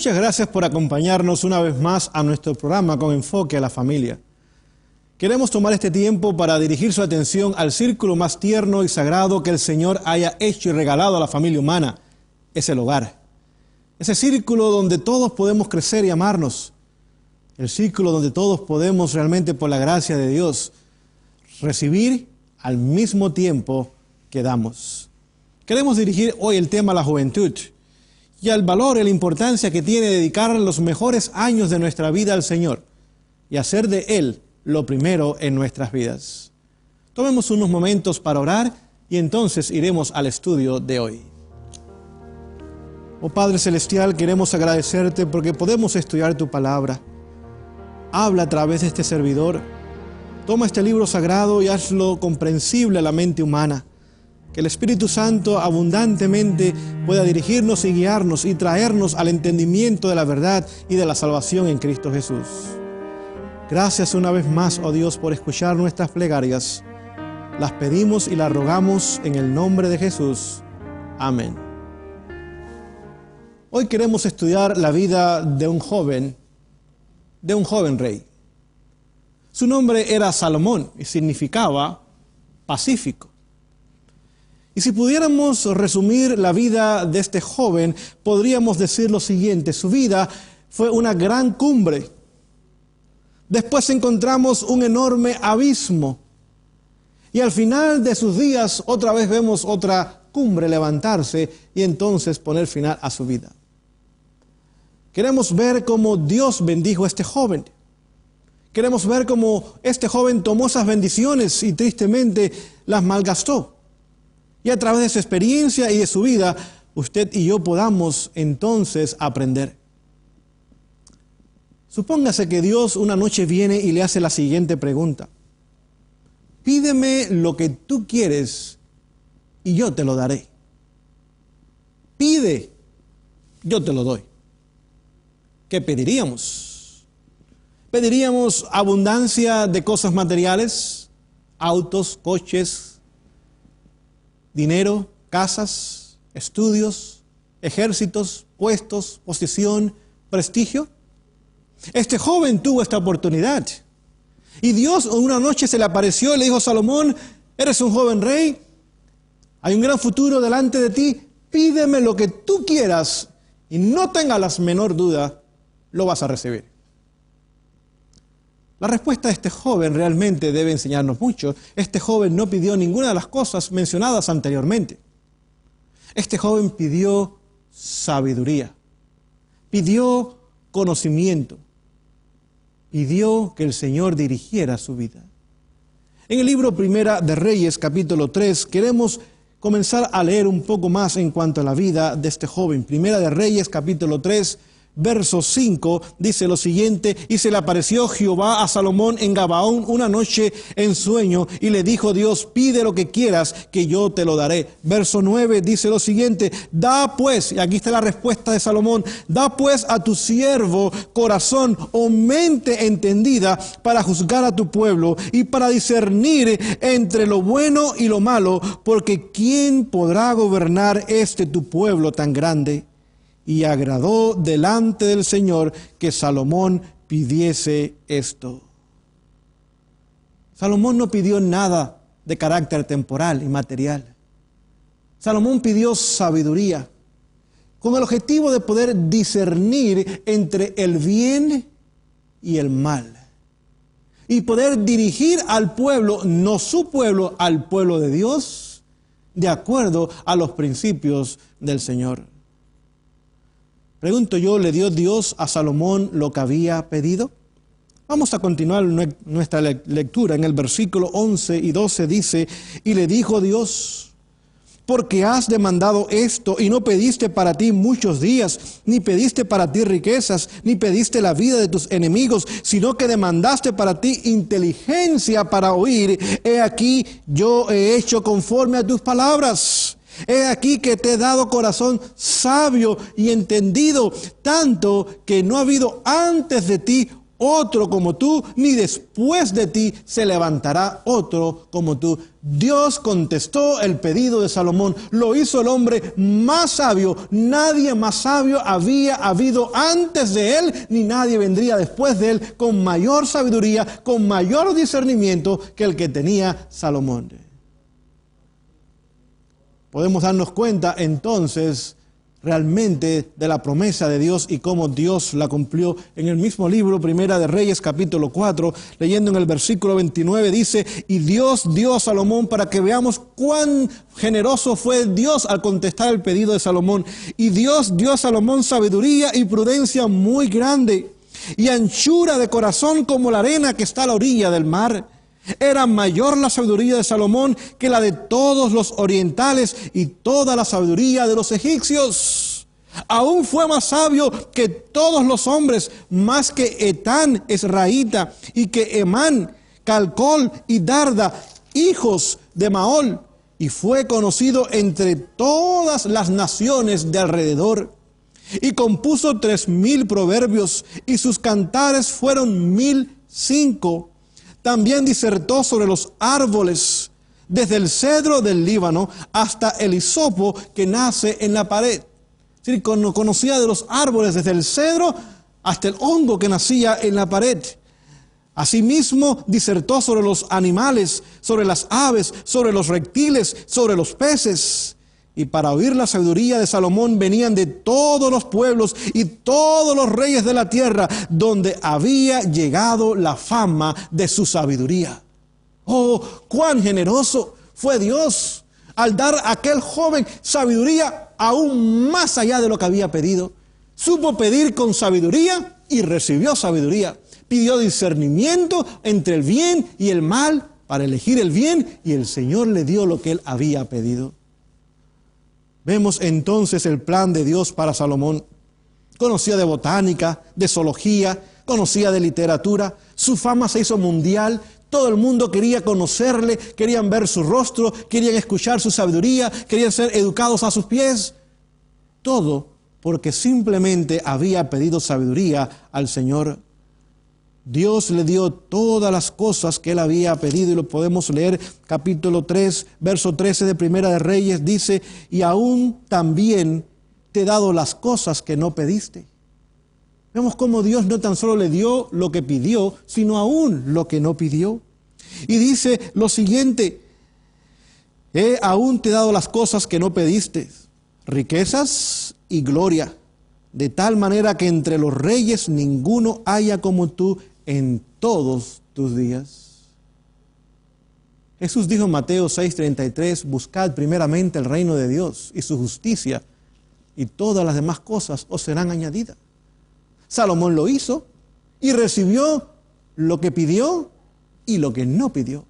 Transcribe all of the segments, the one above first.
Muchas gracias por acompañarnos una vez más a nuestro programa con enfoque a la familia. Queremos tomar este tiempo para dirigir su atención al círculo más tierno y sagrado que el Señor haya hecho y regalado a la familia humana, es el hogar. Ese círculo donde todos podemos crecer y amarnos. El círculo donde todos podemos realmente, por la gracia de Dios, recibir al mismo tiempo que damos. Queremos dirigir hoy el tema a la juventud y al valor y la importancia que tiene dedicar los mejores años de nuestra vida al Señor y hacer de Él lo primero en nuestras vidas. Tomemos unos momentos para orar y entonces iremos al estudio de hoy. Oh Padre Celestial, queremos agradecerte porque podemos estudiar tu palabra. Habla a través de este servidor. Toma este libro sagrado y hazlo comprensible a la mente humana. Que el Espíritu Santo abundantemente pueda dirigirnos y guiarnos y traernos al entendimiento de la verdad y de la salvación en Cristo Jesús. Gracias una vez más, oh Dios, por escuchar nuestras plegarias. Las pedimos y las rogamos en el nombre de Jesús. Amén. Hoy queremos estudiar la vida de un joven rey. Su nombre era Salomón y significaba pacífico. Y si pudiéramos resumir la vida de este joven, podríamos decir lo siguiente: su vida fue una gran cumbre. Después encontramos un enorme abismo. Y al final de sus días, otra vez vemos otra cumbre levantarse y entonces poner final a su vida. Queremos ver cómo Dios bendijo a este joven. Queremos ver cómo este joven tomó esas bendiciones y tristemente las malgastó. Y a través de su experiencia y de su vida, usted y yo podamos entonces aprender. Supóngase que Dios una noche viene y le hace la siguiente pregunta: pídeme lo que tú quieres y yo te lo daré. Pide, yo te lo doy. ¿Qué pediríamos? ¿Pediríamos abundancia de cosas materiales? Autos, coches, dinero, casas, estudios, ejércitos, puestos, posición, prestigio. Este joven tuvo esta oportunidad. Y Dios una noche se le apareció y le dijo: Salomón, eres un joven rey, hay un gran futuro delante de ti, pídeme lo que tú quieras y no tengas la menor duda, lo vas a recibir. La respuesta de este joven realmente debe enseñarnos mucho. Este joven no pidió ninguna de las cosas mencionadas anteriormente. Este joven pidió sabiduría, pidió conocimiento, pidió que el Señor dirigiera su vida. En el libro Primera de Reyes, capítulo 3, queremos comenzar a leer un poco más en cuanto a la vida de este joven. Primera de Reyes, capítulo 3, verso 5, dice lo siguiente: y se le apareció Jehová a Salomón en Gabaón una noche en sueño, y le dijo Dios: pide lo que quieras, que yo te lo daré. Verso 9 dice lo siguiente: da pues, y aquí está la respuesta de Salomón, da pues a tu siervo corazón o mente entendida para juzgar a tu pueblo y para discernir entre lo bueno y lo malo, porque ¿quién podrá gobernar tu pueblo tan grande? Y agradó delante del Señor que Salomón pidiese esto. Salomón no pidió nada de carácter temporal y material. Salomón pidió sabiduría, con el objetivo de poder discernir entre el bien y el mal. Y poder dirigir al pueblo, no su pueblo, al pueblo de Dios, de acuerdo a los principios del Señor. Pregunto yo, ¿le dio Dios a Salomón lo que había pedido? Vamos a continuar nuestra lectura. En el versículo 11 y 12 dice: y le dijo Dios: porque has demandado esto y no pediste para ti muchos días, ni pediste para ti riquezas, ni pediste la vida de tus enemigos, sino que demandaste para ti inteligencia para oír. He aquí, yo he hecho conforme a tus palabras. He aquí que te he dado corazón sabio y entendido, tanto que no ha habido antes de ti otro como tú, ni después de ti se levantará otro como tú. Dios contestó el pedido de Salomón. Lo hizo el hombre más sabio. Nadie más sabio había habido antes de él, ni nadie vendría después de él con mayor sabiduría, con mayor discernimiento que el que tenía Salomón. Podemos darnos cuenta entonces realmente de la promesa de Dios y cómo Dios la cumplió. En el mismo libro, Primera de Reyes, capítulo 4, leyendo en el versículo 29, dice: y Dios dio a Salomón, para que veamos cuán generoso fue Dios al contestar el pedido de Salomón. Y Dios dio a Salomón sabiduría y prudencia muy grande, y anchura de corazón como la arena que está a la orilla del mar. Era mayor la sabiduría de Salomón que la de todos los orientales y toda la sabiduría de los egipcios. Aún fue más sabio que todos los hombres, más que Etán Esraíta y que Emán, Calcol y Darda, hijos de Maol, y fue conocido entre todas las naciones de alrededor. Y compuso 3,000 proverbios, y sus cantares fueron 1,005. También disertó sobre los árboles, desde el cedro del Líbano hasta el hisopo que nace en la pared. Es decir, conocía de los árboles desde el cedro hasta el hongo que nacía en la pared. Asimismo, disertó sobre los animales, sobre las aves, sobre los reptiles, sobre los peces. Y para oír la sabiduría de Salomón venían de todos los pueblos y todos los reyes de la tierra, donde había llegado la fama de su sabiduría. Oh, cuán generoso fue Dios al dar a aquel joven sabiduría aún más allá de lo que había pedido. Supo pedir con sabiduría y recibió sabiduría. Pidió discernimiento entre el bien y el mal para elegir el bien, y el Señor le dio lo que él había pedido. Vemos entonces el plan de Dios para Salomón. Conocía de botánica, de zoología, conocía de literatura. Su fama se hizo mundial. Todo el mundo quería conocerle, querían ver su rostro, querían escuchar su sabiduría, querían ser educados a sus pies. Todo porque simplemente había pedido sabiduría al Señor. Dios le dio todas las cosas que él había pedido, y lo podemos leer, capítulo 3, verso 13 de Primera de Reyes, dice: y aún también te he dado las cosas que no pediste. Vemos cómo Dios no tan solo le dio lo que pidió, sino aún lo que no pidió. Y dice lo siguiente: aún te he dado las cosas que no pediste, riquezas y gloria, de tal manera que entre los reyes ninguno haya como tú en todos tus días. Jesús dijo en Mateo 6:33: buscad primeramente el reino de Dios y su justicia, y todas las demás cosas os serán añadidas. Salomón lo hizo y recibió lo que pidió y lo que no pidió.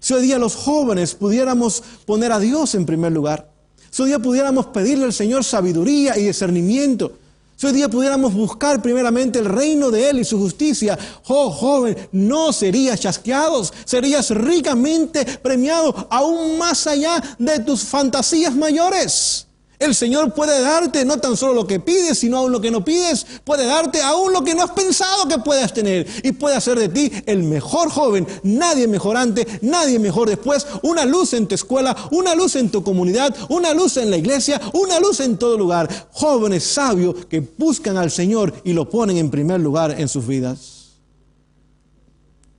Si hoy día los jóvenes pudiéramos poner a Dios en primer lugar, si hoy día pudiéramos pedirle al Señor sabiduría y discernimiento, si hoy día pudiéramos buscar primeramente el reino de Él y su justicia, oh joven, no serías chasqueado, serías ricamente premiado, aún más allá de tus fantasías mayores. El Señor puede darte no tan solo lo que pides, sino aún lo que no pides. Puede darte aún lo que no has pensado que puedas tener. Y puede hacer de ti el mejor joven, nadie mejor antes, nadie mejor después. Una luz en tu escuela, una luz en tu comunidad, una luz en la iglesia, una luz en todo lugar. Jóvenes sabios que buscan al Señor y lo ponen en primer lugar en sus vidas.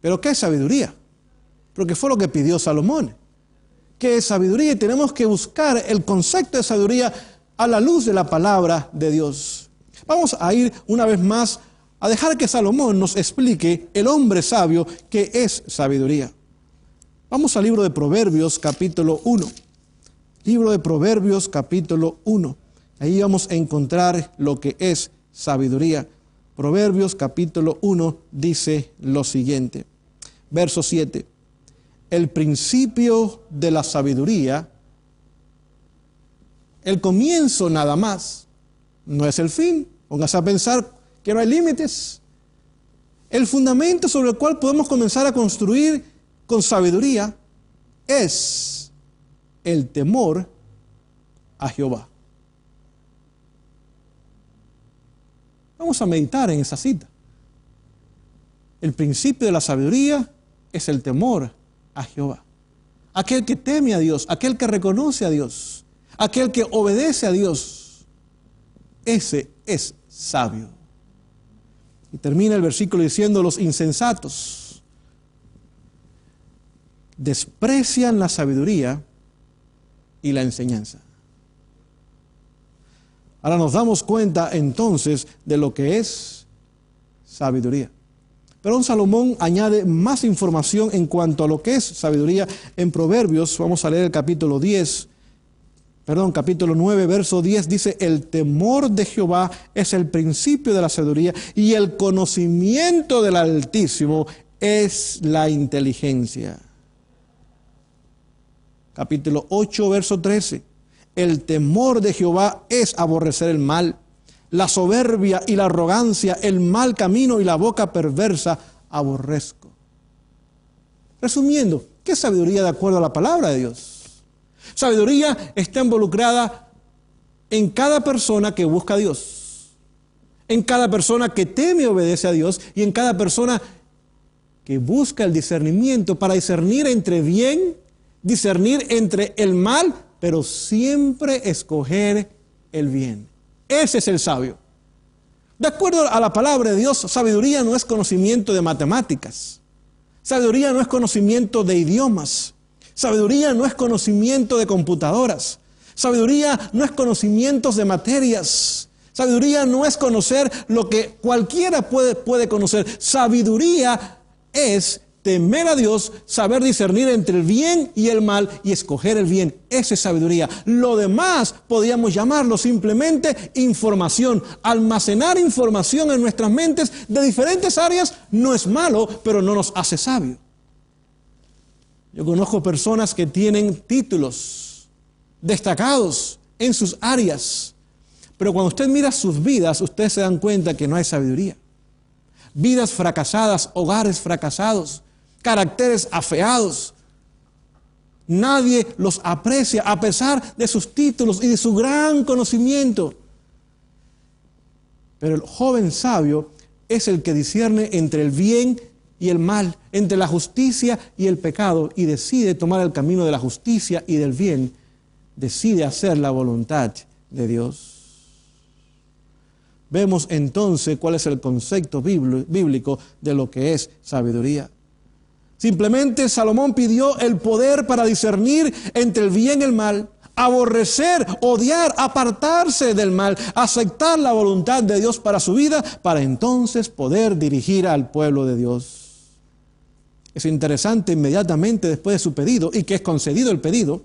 Pero ¿qué es sabiduría? Porque fue lo que pidió Salomón. ¿Qué es sabiduría? Y tenemos que buscar el concepto de sabiduría a la luz de la palabra de Dios. Vamos a ir una vez más a dejar que Salomón nos explique, el hombre sabio, qué es sabiduría. Vamos al libro de Proverbios, capítulo 1. Libro de Proverbios, capítulo 1. Ahí vamos a encontrar lo que es sabiduría. Proverbios, capítulo 1, dice lo siguiente. Verso 7. El principio de la sabiduría, el comienzo nada más, no es el fin. Póngase a pensar que no hay límites. El fundamento sobre el cual podemos comenzar a construir con sabiduría es el temor a Jehová. Vamos a meditar en esa cita. El principio de la sabiduría es el temor a Jehová. Aquel que teme a Dios, aquel que reconoce a Dios, aquel que obedece a Dios, ese es sabio. Y termina el versículo diciendo: los insensatos desprecian la sabiduría y la enseñanza. Ahora nos damos cuenta entonces de lo que es sabiduría. Pero Salomón añade más información en cuanto a lo que es sabiduría en Proverbios. Vamos a leer el capítulo 9, verso 10, dice: el temor de Jehová es el principio de la sabiduría, y el conocimiento del Altísimo es la inteligencia. Capítulo 8, verso 13: el temor de Jehová es aborrecer el mal, la soberbia y la arrogancia, el mal camino y la boca perversa aborrezco. Resumiendo, ¿qué es sabiduría de acuerdo a la palabra de Dios? Sabiduría está involucrada en cada persona que busca a Dios, en cada persona que teme y obedece a Dios, y en cada persona que busca el discernimiento para discernir entre bien, discernir entre el mal, pero siempre escoger el bien. Ese es el sabio. De acuerdo a la palabra de Dios, sabiduría no es conocimiento de matemáticas. Sabiduría no es conocimiento de idiomas. Sabiduría no es conocimiento de computadoras. Sabiduría no es conocimientos de materias. Sabiduría no es conocer lo que cualquiera puede conocer. Sabiduría es temer a Dios, saber discernir entre el bien y el mal y escoger el bien. Esa es sabiduría. Lo demás podríamos llamarlo simplemente información. Almacenar información en nuestras mentes de diferentes áreas no es malo, pero no nos hace sabio. Yo conozco personas que tienen títulos destacados en sus áreas, pero cuando usted mira sus vidas, usted se dan cuenta que no hay sabiduría. Vidas fracasadas, hogares fracasados, caracteres afeados. Nadie los aprecia a pesar de sus títulos y de su gran conocimiento. Pero el joven sabio es el que discierne entre el bien y el mal, entre la justicia y el pecado, y decide tomar el camino de la justicia y del bien. Decide hacer la voluntad de Dios. Vemos entonces cuál es el concepto bíblico de lo que es sabiduría. Simplemente Salomón pidió el poder para discernir entre el bien y el mal, aborrecer, odiar, apartarse del mal, aceptar la voluntad de Dios para su vida, para entonces poder dirigir al pueblo de Dios. Es interesante, inmediatamente después de su pedido, y que es concedido el pedido,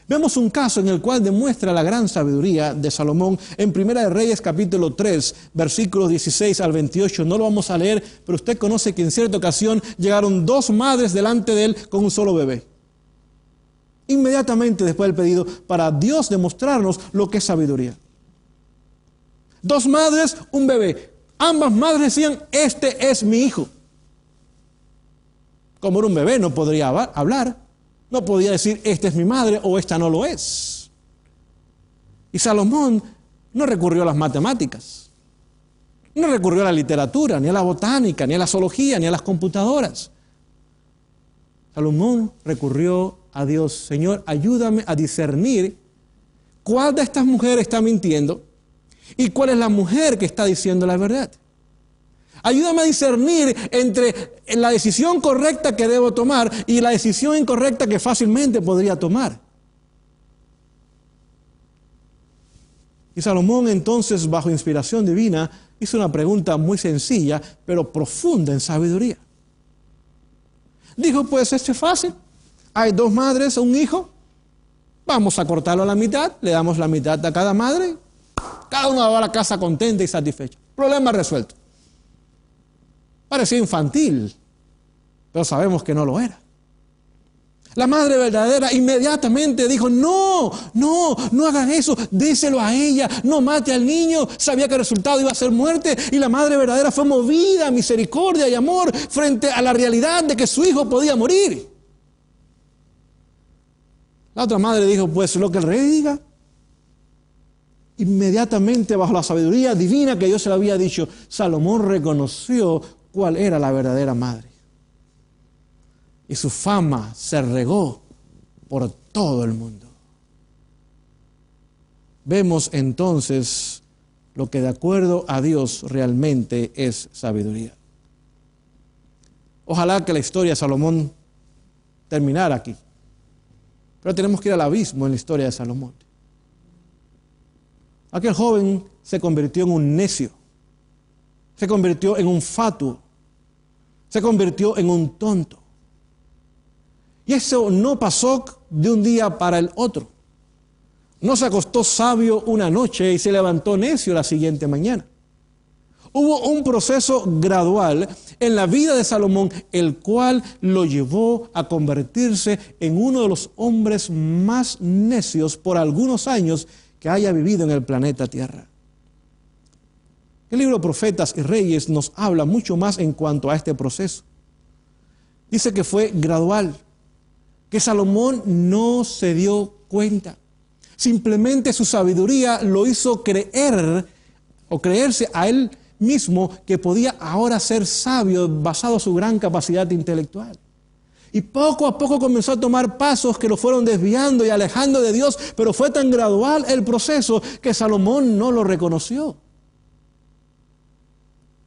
vemos un caso en el cual demuestra la gran sabiduría de Salomón en Primera de Reyes capítulo 3, versículos 16 al 28. No lo vamos a leer, pero usted conoce que en cierta ocasión llegaron 2 madres delante de él con un solo bebé. Inmediatamente después del pedido, para Dios demostrarnos lo que es sabiduría. 2 madres, un bebé. Ambas madres decían: este es mi hijo. Como era un bebé, no podría hablar. No podía decir: esta es mi madre o esta no lo es. Y Salomón no recurrió a las matemáticas, no recurrió a la literatura, ni a la botánica, ni a la zoología, ni a las computadoras. Salomón recurrió a Dios: Señor, ayúdame a discernir cuál de estas mujeres está mintiendo y cuál es la mujer que está diciendo la verdad. Ayúdame a discernir entre la decisión correcta que debo tomar y la decisión incorrecta que fácilmente podría tomar. Y Salomón entonces, bajo inspiración divina, hizo una pregunta muy sencilla, pero profunda en sabiduría. Dijo: pues esto es fácil. Hay 2 madres, un hijo. Vamos a cortarlo a la mitad, le damos la mitad a cada madre. Cada una va a la casa contenta y satisfecha. Problema resuelto. Parecía infantil, pero sabemos que no lo era. La madre verdadera inmediatamente dijo: no hagan eso, déselo a ella, no mate al niño. Sabía que el resultado iba a ser muerte, y la madre verdadera fue movida a misericordia y amor frente a la realidad de que su hijo podía morir. La otra madre dijo: pues lo que el rey diga. Inmediatamente, bajo la sabiduría divina que Dios se le había dicho, Salomón reconoció cuál era la verdadera madre. Y su fama se regó por todo el mundo. Vemos entonces lo que de acuerdo a Dios realmente es sabiduría. Ojalá que la historia de Salomón terminara aquí. Pero tenemos que ir al abismo en la historia de Salomón. Aquel joven se convirtió en un necio, se convirtió en un fatuo, se convirtió en un tonto. Y eso no pasó de un día para el otro. No se acostó sabio una noche y se levantó necio la siguiente mañana. Hubo un proceso gradual en la vida de Salomón, el cual lo llevó a convertirse en uno de los hombres más necios por algunos años que haya vivido en el planeta Tierra. El libro Profetas y Reyes nos habla mucho más en cuanto a este proceso. Dice que fue gradual, que Salomón no se dio cuenta. Simplemente su sabiduría lo hizo creer o creerse a él mismo que podía ahora ser sabio basado en su gran capacidad intelectual. Y poco a poco comenzó a tomar pasos que lo fueron desviando y alejando de Dios, pero fue tan gradual el proceso que Salomón no lo reconoció.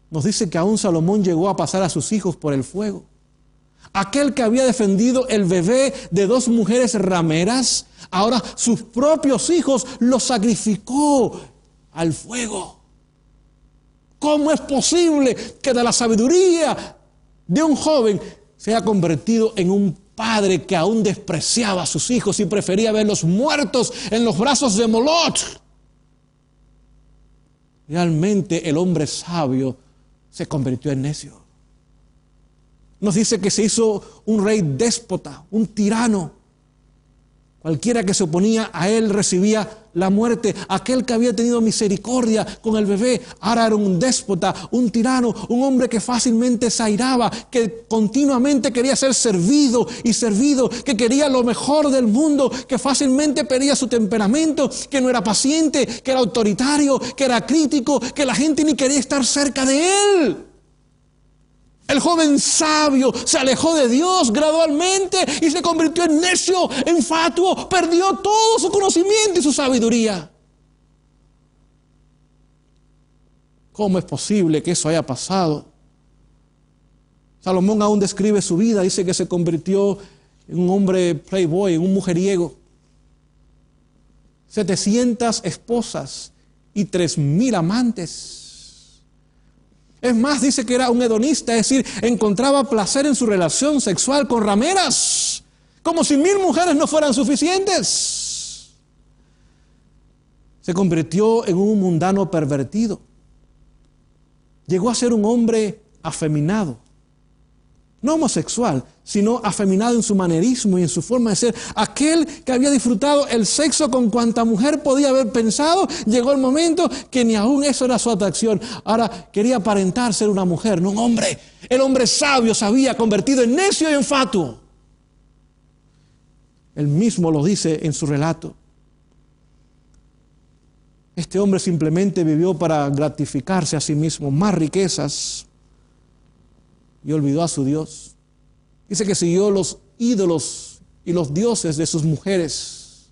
Nos dice que aún Salomón llegó a pasar a sus hijos por el fuego. Aquel que había defendido el bebé de dos mujeres rameras, ahora sus propios hijos los sacrificó al fuego. ¿Cómo es posible que de la sabiduría de un joven se haya convertido en un padre que aún despreciaba a sus hijos y prefería verlos muertos en los brazos de Moloch? Realmente el hombre sabio se convirtió en necio. Nos dice que se hizo un rey déspota, un tirano. Cualquiera que se oponía a él recibía la muerte. Aquel que había tenido misericordia con el bebé, ahora era un déspota, un tirano, un hombre que fácilmente se airaba, que continuamente quería ser servido y servido, que quería lo mejor del mundo, que fácilmente perdía su temperamento, que no era paciente, que era autoritario, que era crítico, que la gente ni quería estar cerca de él. El joven sabio se alejó de Dios gradualmente y se convirtió en necio, en fatuo, perdió todo su conocimiento y su sabiduría. ¿Cómo es posible que eso haya pasado? Salomón aún describe su vida, dice que se convirtió en un hombre playboy, en un mujeriego. 700 esposas y 3,000 amantes. Es más, dice que era un hedonista, es decir, encontraba placer en su relación sexual con rameras, como si 1,000 mujeres no fueran suficientes. Se convirtió en un mundano pervertido. Llegó a ser un hombre afeminado, no homosexual, sino afeminado en su manerismo y en su forma de ser. Aquel que había disfrutado el sexo con cuanta mujer podía haber pensado, llegó el momento que ni aún eso era su atracción. Ahora quería aparentar ser una mujer, no un hombre. El hombre sabio se había convertido en necio y en fatuo. Él mismo lo dice en su relato. Este hombre simplemente vivió para gratificarse a sí mismo, más riquezas, y olvidó a su Dios. Dice que siguió los ídolos y los dioses de sus mujeres.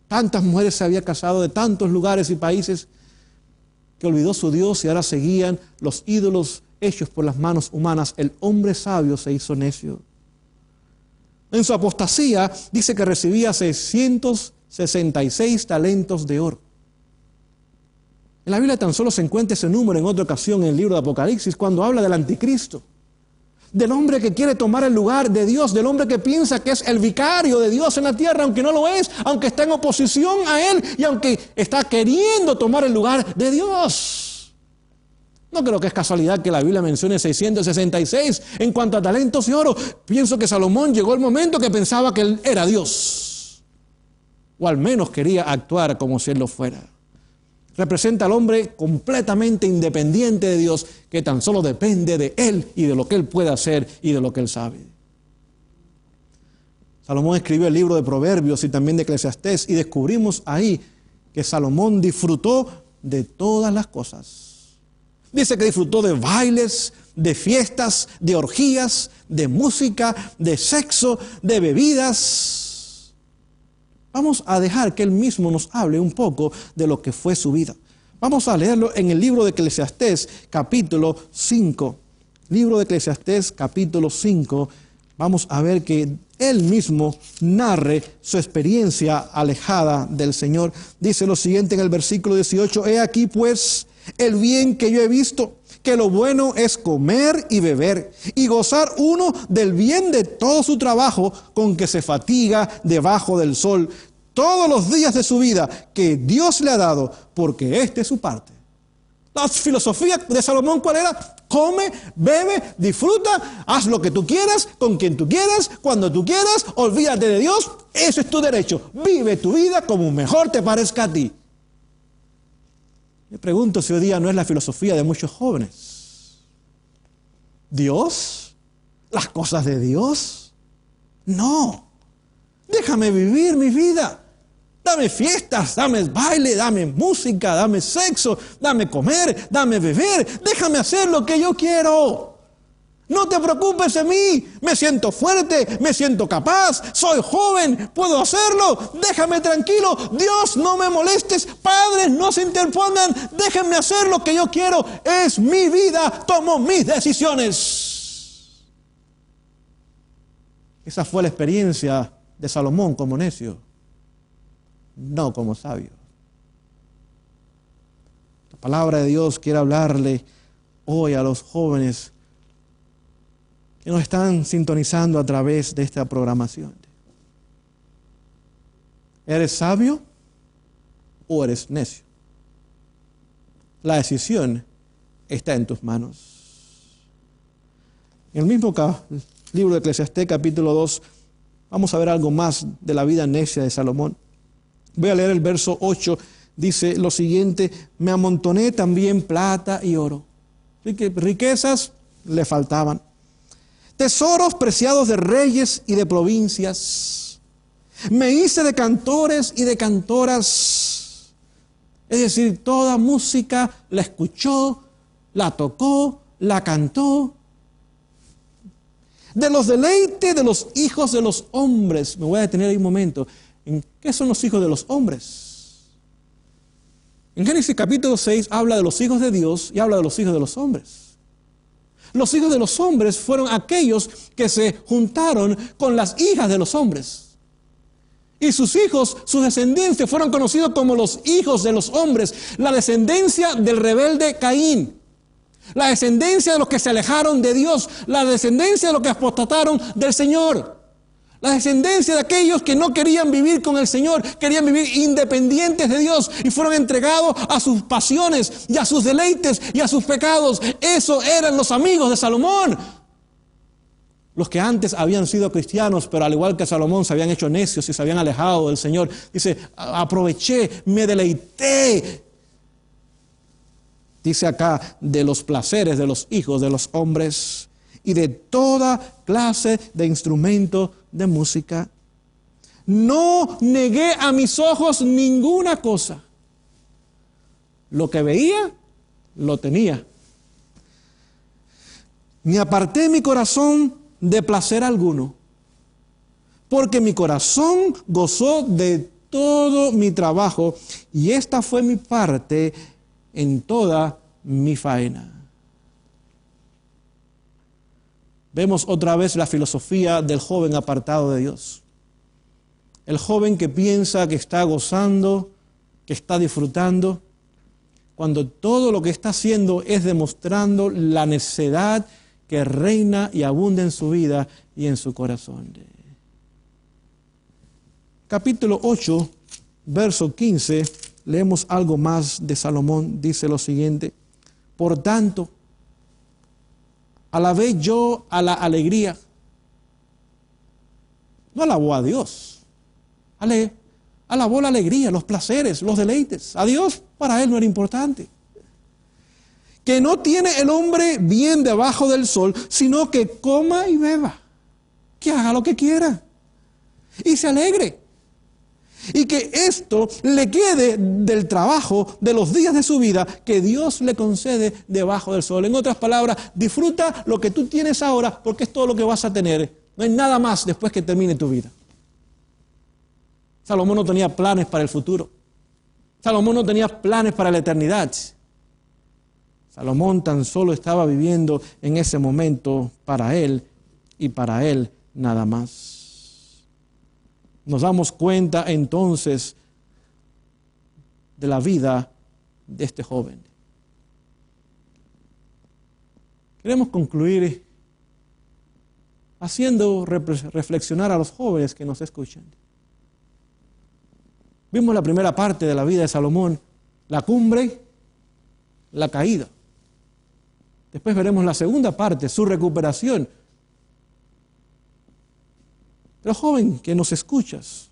Tantas mujeres se había casado de tantos lugares y países que olvidó su Dios y ahora seguían los ídolos hechos por las manos humanas. El hombre sabio se hizo necio. En su apostasía dice que recibía 666 talentos de oro. En la Biblia tan solo se encuentra ese número en otra ocasión en el libro de Apocalipsis, cuando habla del anticristo. Del hombre que quiere tomar el lugar de Dios, del hombre que piensa que es el vicario de Dios en la tierra, aunque no lo es, aunque está en oposición a Él y aunque está queriendo tomar el lugar de Dios. No creo que es casualidad que la Biblia mencione 666 en cuanto a talentos de oro. Pienso que Salomón llegó el momento que pensaba que él era Dios, o al menos quería actuar como si él lo fuera. Representa al hombre completamente independiente de Dios, que tan solo depende de Él y de lo que Él puede hacer y de lo que Él sabe. Salomón escribió el libro de Proverbios y también de Eclesiastés, y descubrimos ahí que Salomón disfrutó de todas las cosas. Dice que disfrutó de bailes, de fiestas, de orgías, de música, de sexo, de bebidas. Vamos a dejar que él mismo nos hable un poco de lo que fue su vida. Vamos a leerlo en el libro de Eclesiastés, capítulo 5. Libro de Eclesiastés, capítulo 5. Vamos a ver que él mismo narre su experiencia alejada del Señor. Dice lo siguiente en el versículo 18: He aquí pues el bien que yo he visto, que lo bueno es comer y beber, y gozar uno del bien de todo su trabajo con que se fatiga debajo del sol, todos los días de su vida que Dios le ha dado, porque esta es su parte. La filosofía de Salomón, ¿cuál era? Come, bebe, disfruta, haz lo que tú quieras, con quien tú quieras, cuando tú quieras, olvídate de Dios, eso es tu derecho. Vive tu vida como mejor te parezca a ti. Me pregunto si hoy día no es la filosofía de muchos jóvenes. ¿Dios? ¿Las cosas de Dios? No. Déjame vivir mi vida. Dame fiestas, dame baile, dame música, dame sexo, dame comer, dame beber. Déjame hacer lo que yo quiero. No te preocupes de mí. Me siento fuerte, me siento capaz, soy joven, puedo hacerlo. Déjame tranquilo. Dios, no me molestes. Padres, no se interpongan. Déjenme hacer lo que yo quiero. Es mi vida, tomo mis decisiones. Esa fue la experiencia de Salomón como necio, no como sabio. La palabra de Dios quiere hablarle hoy a los jóvenes que nos están sintonizando a través de esta programación. ¿Eres sabio o eres necio? La decisión está en tus manos. En el mismo libro de Eclesiastés, capítulo 2, vamos a ver algo más de la vida necia de Salomón. Voy a leer el verso 8. Dice lo siguiente: me amontoné también plata y oro. Así que riquezas le faltaban. Tesoros preciados de reyes y de provincias. Me hice de cantores y de cantoras. Es decir, toda música la escuchó, la tocó, la cantó. De los deleites de los hijos de los hombres. Me voy a detener ahí un momento. ¿En qué son los hijos de los hombres? En Génesis capítulo 6 habla de los hijos de Dios y habla de los hijos de los hombres. Los hijos de los hombres fueron aquellos que se juntaron con las hijas de los hombres. Y sus hijos, sus descendientes, fueron conocidos como los hijos de los hombres. La descendencia del rebelde Caín. La descendencia de los que se alejaron de Dios. La descendencia de los que apostataron del Señor. La descendencia de aquellos que no querían vivir con el Señor, querían vivir independientes de Dios y fueron entregados a sus pasiones y a sus deleites y a sus pecados. Esos eran los amigos de Salomón. Los que antes habían sido cristianos, pero al igual que Salomón se habían hecho necios y se habían alejado del Señor. Dice, aproveché, me deleité. Dice acá, de los placeres de los hijos de los hombres y de toda clase de instrumento de música. No negué a mis ojos ninguna cosa. Lo que veía, lo tenía. Ni aparté mi corazón de placer alguno, porque mi corazón gozó de todo mi trabajo, y esta fue mi parte en toda mi faena. Vemos otra vez la filosofía del joven apartado de Dios. El joven que piensa que está gozando, que está disfrutando, cuando todo lo que está haciendo es demostrando la necedad que reina y abunda en su vida y en su corazón. Capítulo 8, verso 15, leemos algo más de Salomón. Dice lo siguiente: por tanto, alabé yo a la alegría. No alabó a Dios. Alabó la alegría, los placeres, los deleites. A Dios, para él no era importante. Que no tiene el hombre bien debajo del sol, sino que coma y beba, que haga lo que quiera y se alegre. Y que esto le quede del trabajo, de los días de su vida, que Dios le concede debajo del sol. En otras palabras, disfruta lo que tú tienes ahora, porque es todo lo que vas a tener. No hay nada más después que termine tu vida. Salomón no tenía planes para el futuro. Salomón no tenía planes para la eternidad. Salomón tan solo estaba viviendo en ese momento para él y para él nada más. Nos damos cuenta entonces de la vida de este joven. Queremos concluir haciendo reflexionar a los jóvenes que nos escuchan. Vimos la primera parte de la vida de Salomón, la cumbre, la caída. Después veremos la segunda parte, su recuperación. Pero joven que nos escuchas,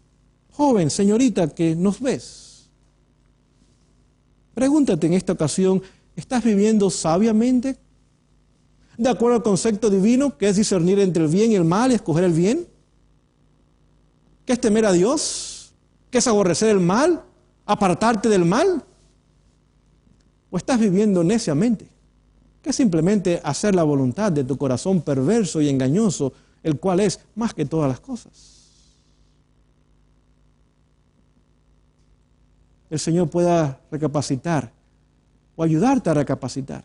joven, señorita que nos ves, pregúntate en esta ocasión, ¿estás viviendo sabiamente? ¿De acuerdo al concepto divino que es discernir entre el bien y el mal y escoger el bien? ¿Qué es temer a Dios? ¿Qué es aborrecer el mal? ¿Apartarte del mal? ¿O estás viviendo neciamente? ¿Qué es simplemente hacer la voluntad de tu corazón perverso y engañoso, el cual es más que todas las cosas? El Señor pueda recapacitar o ayudarte a recapacitar.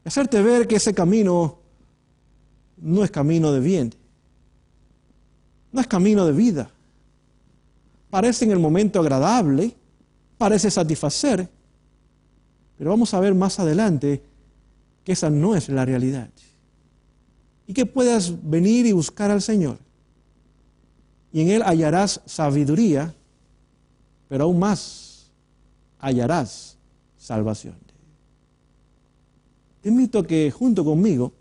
Hacerte ver que ese camino no es camino de bien, no es camino de vida. Parece en el momento agradable, parece satisfacer, pero vamos a ver más adelante que esa no es la realidad. Y que puedas venir y buscar al Señor. Y en Él hallarás sabiduría, pero aún más hallarás salvación. Te invito a que junto conmigo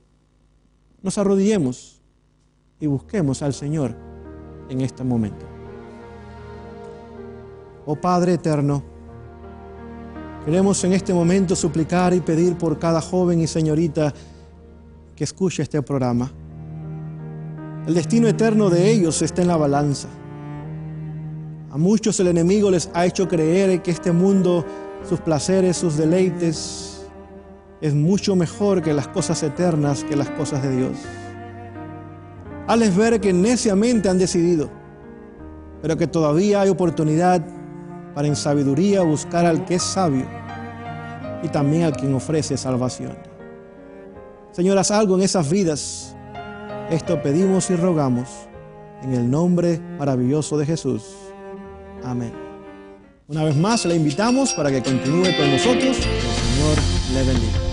nos arrodillemos y busquemos al Señor en este momento. Oh Padre eterno, queremos en este momento suplicar y pedir por cada joven y señorita que escuche este programa. El destino eterno de ellos está en la balanza. A muchos el enemigo les ha hecho creer que este mundo, sus placeres, sus deleites, es mucho mejor que las cosas eternas, que las cosas de Dios. Hazles ver que neciamente han decidido, pero que todavía hay oportunidad para en sabiduría buscar al que es sabio y también al quien ofrece salvación. Señor, haz algo en esas vidas. Esto pedimos y rogamos en el nombre maravilloso de Jesús. Amén. Una vez más le invitamos para que continúe con nosotros. Que el Señor le bendiga.